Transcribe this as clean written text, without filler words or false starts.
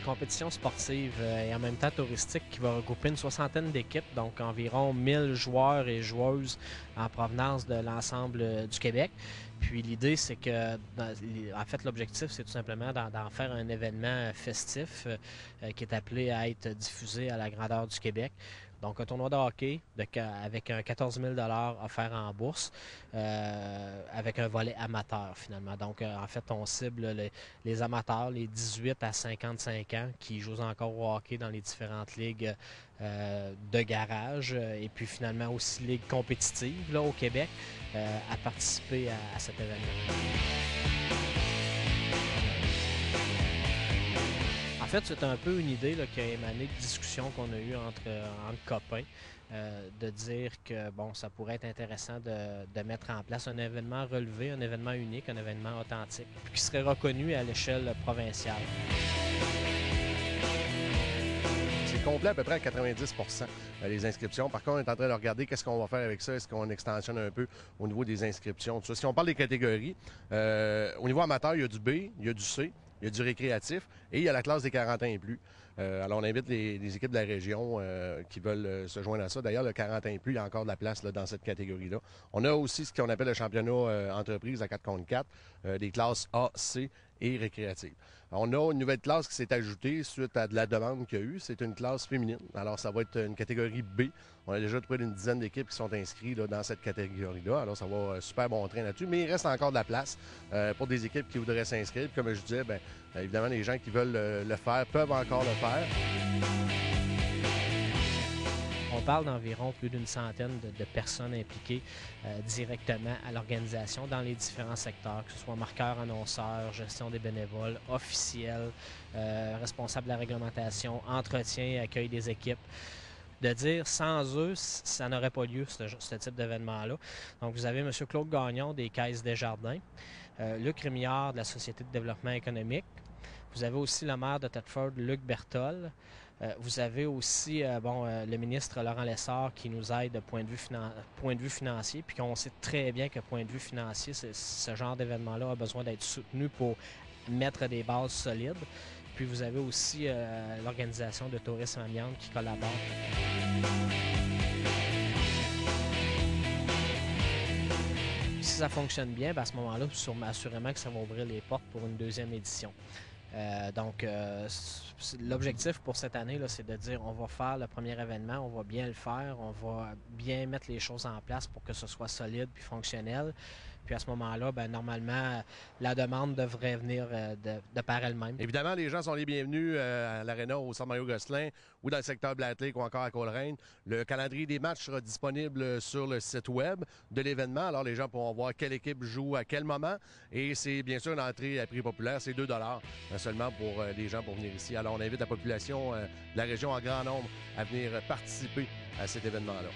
compétition sportive et en même temps touristique qui va regrouper une soixantaine d'équipes, donc environ 1000 joueurs et joueuses en provenance de l'ensemble du Québec. Puis l'idée, c'est que, en fait, l'objectif, c'est tout simplement d'en faire un événement festif qui est appelé à être diffusé à la grandeur du Québec. Donc, un tournoi de hockey avec un 14 000 offert en bourse, avec un volet amateur, finalement. Donc, en fait, on cible les amateurs, les 18 à 55 ans qui jouent encore au hockey dans les différentes ligues de garage et puis finalement aussi ligues compétitives là, au Québec à participer à cet événement. En fait, c'est un peu une idée là, qui a émané de discussions qu'on a eues entre copains, de dire que bon, ça pourrait être intéressant de mettre en place un événement relevé, un événement unique, un événement authentique, puis qui serait reconnu à l'échelle provinciale. C'est complet à peu près à 90 les inscriptions. Par contre, on est en train de regarder qu'est-ce qu'on va faire avec ça. Est-ce qu'on extensionne un peu au niveau des inscriptions? Tout ça. Si on parle des catégories, au niveau amateur, il y a du B, il y a du C, il y a du récréatif et il y a la classe des 40 ans et plus. Alors, on invite les équipes de la région qui veulent se joindre à ça. D'ailleurs, le 40 ans et plus, il y a encore de la place là, dans cette catégorie-là. On a aussi ce qu'on appelle le championnat entreprise à 4 contre 4, des classes A, C et récréatives. On a une nouvelle classe qui s'est ajoutée suite à de la demande qu'il y a eu. C'est une classe féminine. Alors, ça va être une catégorie B. On a déjà trouvé une dizaine d'équipes qui sont inscrites là, dans cette catégorie-là. Alors, ça va super bon train là-dessus. Mais il reste encore de la place pour des équipes qui voudraient s'inscrire. Puis, comme je disais, bien, évidemment, les gens qui veulent le faire peuvent encore le faire. On parle d'environ plus d'une centaine de personnes impliquées directement à l'organisation dans les différents secteurs, que ce soit marqueurs, annonceurs, gestion des bénévoles, officiels, responsables de la réglementation, entretien, accueil des équipes. De dire sans eux, ça n'aurait pas lieu, ce type d'événement-là. Donc, vous avez M. Claude Gagnon des Caisses Desjardins, Luc Rémillard de la Société de développement économique. Vous avez aussi le maire de Thetford, Luc Berthold. Vous avez aussi le ministre Laurent Lessard qui nous aide de point de vue financier, puis qu'on sait très bien que point de vue financier, ce genre d'événement-là a besoin d'être soutenu pour mettre des bases solides. Puis vous avez aussi l'organisation de Tourisme Amiante qui collabore. Si ça fonctionne bien, bien à ce moment-là, assurément que ça va ouvrir les portes pour une deuxième édition. Donc, l'objectif pour cette année, c'est de dire on va faire le premier événement, on va bien le faire, on va bien mettre les choses en place pour que ce soit solide puis fonctionnel. Puis à ce moment-là, ben, normalement, la demande devrait venir de par elle-même. Évidemment, les gens sont les bienvenus à l'Arena au Centre Mario-Gosselin ou dans le secteur Blatt-Lake ou encore à Coleraine. Le calendrier des matchs sera disponible sur le site web de l'événement. Alors, les gens pourront voir quelle équipe joue à quel moment. Et c'est bien sûr une entrée à prix populaire. C'est 2 seulement pour les gens pour venir ici. Alors, on invite la population de la région en grand nombre à venir participer à cet événement-là.